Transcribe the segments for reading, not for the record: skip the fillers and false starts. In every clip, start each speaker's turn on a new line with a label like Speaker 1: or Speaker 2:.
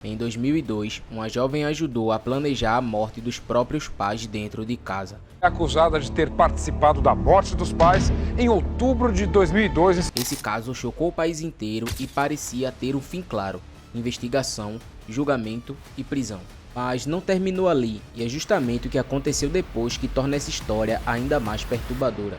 Speaker 1: Em 2002, uma jovem ajudou a planejar a morte dos próprios pais dentro de casa.
Speaker 2: Acusada de ter participado da morte dos pais em outubro de 2002.
Speaker 1: Esse caso chocou o país inteiro e parecia ter um fim claro: investigação, julgamento e prisão. Mas não terminou ali, e é justamente o que aconteceu depois que torna essa história ainda mais perturbadora.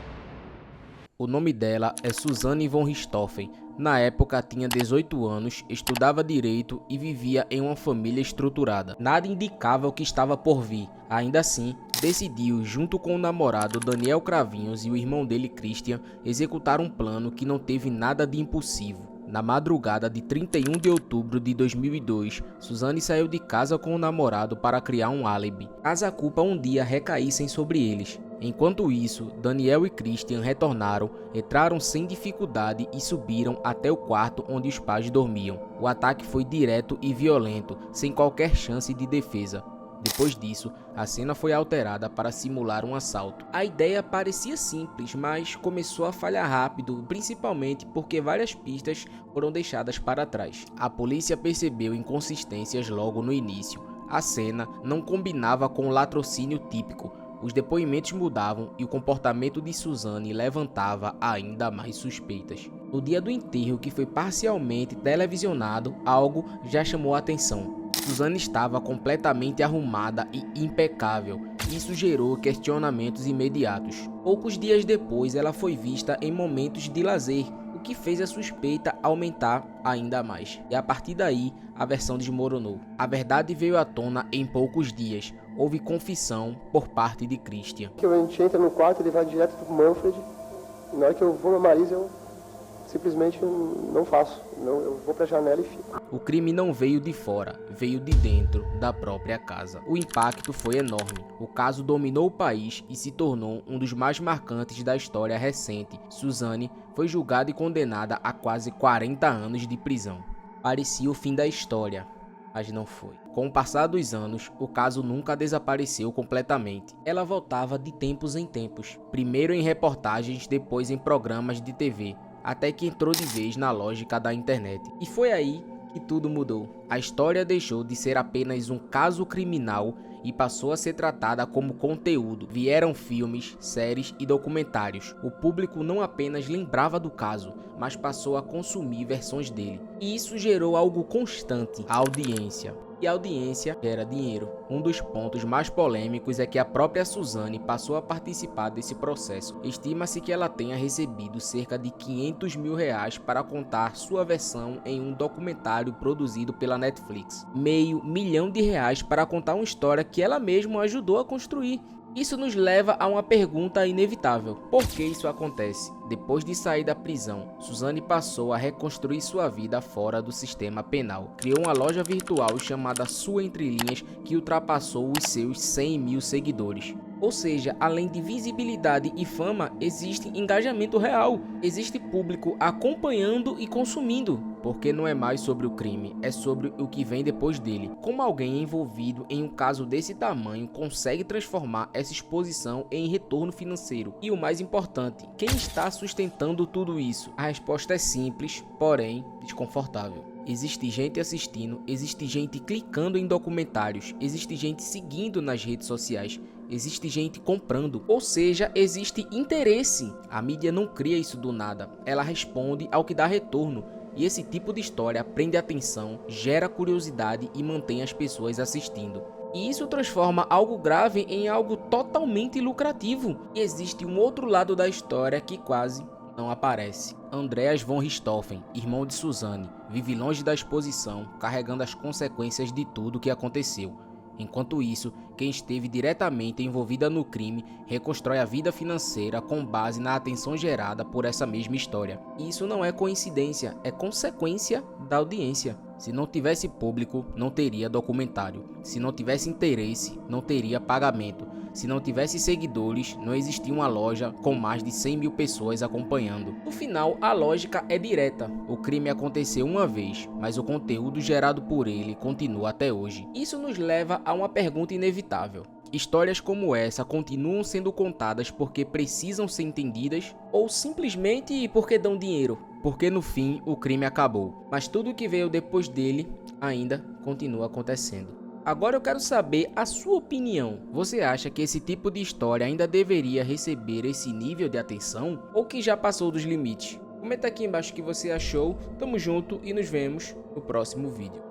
Speaker 1: O nome dela é Suzanne von Richthofen. Na época tinha 18 anos, estudava direito e vivia em uma família estruturada. Nada indicava o que estava por vir. Ainda assim, decidiu, junto com o namorado Daniel Cravinhos e o irmão dele Christian, executar um plano que não teve nada de impulsivo. Na madrugada de 31 de outubro de 2002, Suzanne saiu de casa com o namorado para criar um álibi, caso a culpa um dia recaíssem sobre eles. Enquanto isso, Daniel e Christian retornaram, entraram sem dificuldade e subiram até o quarto onde os pais dormiam. O ataque foi direto e violento, sem qualquer chance de defesa. Depois disso, a cena foi alterada para simular um assalto. A ideia parecia simples, mas começou a falhar rápido, principalmente porque várias pistas foram deixadas para trás. A polícia percebeu inconsistências logo no início. A cena não combinava com o latrocínio típico. Os depoimentos mudavam e o comportamento de Suzanne levantava ainda mais suspeitas. No dia do enterro, que foi parcialmente televisionado, algo já chamou a atenção. Suzanne estava completamente arrumada e impecável. Isso gerou questionamentos imediatos. Poucos dias depois, ela foi vista em momentos de lazer, o que fez a suspeita aumentar ainda mais. E a partir daí, a versão desmoronou. A verdade veio à tona em poucos dias. Houve confissão por parte de Christian.
Speaker 3: A gente entra no quarto, ele vai direto pro Manfred. Na hora que eu vou na Marisa, eu simplesmente não faço. Eu vou pra janela e fico.
Speaker 1: O crime não veio de fora, veio de dentro da própria casa. O impacto foi enorme. O caso dominou o país e se tornou um dos mais marcantes da história recente. Suzanne foi julgada e condenada a quase 40 anos de prisão. Parecia o fim da história, mas não foi. Com o passar dos anos, o caso nunca desapareceu completamente. Ela voltava de tempos em tempos, primeiro em reportagens, depois em programas de TV, até que entrou de vez na lógica da internet. E foi aí que tudo mudou. A história deixou de ser apenas um caso criminal e passou a ser tratada como conteúdo. Vieram filmes, séries e documentários. O público não apenas lembrava do caso, mas passou a consumir versões dele. E isso gerou algo constante: a audiência. E a audiência gera dinheiro. Um dos pontos mais polêmicos é que a própria Suzanne passou a participar desse processo. Estima-se que ela tenha recebido cerca de R$500 mil para contar sua versão em um documentário produzido pela Netflix. R$500 mil para contar uma história que ela mesma ajudou a construir. Isso nos leva a uma pergunta inevitável: por que isso acontece? Depois de sair da prisão, Suzanne passou a reconstruir sua vida fora do sistema penal. Criou uma loja virtual chamada Sua Entrelinhas, que ultrapassou os seus 100 mil seguidores. Ou seja, além de visibilidade e fama, existe engajamento real. Existe público acompanhando e consumindo. Porque não é mais sobre o crime, é sobre o que vem depois dele. Como alguém envolvido em um caso desse tamanho consegue transformar essa exposição em retorno financeiro? E o mais importante, quem está sustentando tudo isso? A resposta é simples, porém desconfortável. Existe gente assistindo, existe gente clicando em documentários, existe gente seguindo nas redes sociais, existe gente comprando, ou seja, existe interesse. A mídia não cria isso do nada, ela responde ao que dá retorno. E esse tipo de história prende atenção, gera curiosidade e mantém as pessoas assistindo. E isso transforma algo grave em algo totalmente lucrativo. E existe um outro lado da história que quase não aparece. Andreas von Richthofen, irmão de Suzanne, vive longe da exposição, carregando as consequências de tudo o que aconteceu. Enquanto isso, quem esteve diretamente envolvida no crime reconstrói a vida financeira com base na atenção gerada por essa mesma história. E isso não é coincidência, é consequência da audiência. Se não tivesse público, não teria documentário. Se não tivesse interesse, não teria pagamento. Se não tivesse seguidores, não existia uma loja com mais de 100 mil pessoas acompanhando. No final, a lógica é direta. O crime aconteceu uma vez, mas o conteúdo gerado por ele continua até hoje. Isso nos leva a uma pergunta inevitável: histórias como essa continuam sendo contadas porque precisam ser entendidas ou simplesmente porque dão dinheiro? Porque no fim o crime acabou, mas tudo que veio depois dele ainda continua acontecendo. Agora eu quero saber a sua opinião. Você acha que esse tipo de história ainda deveria receber esse nível de atenção ou que já passou dos limites? Comenta aqui embaixo o que você achou. Tamo junto e nos vemos no próximo vídeo.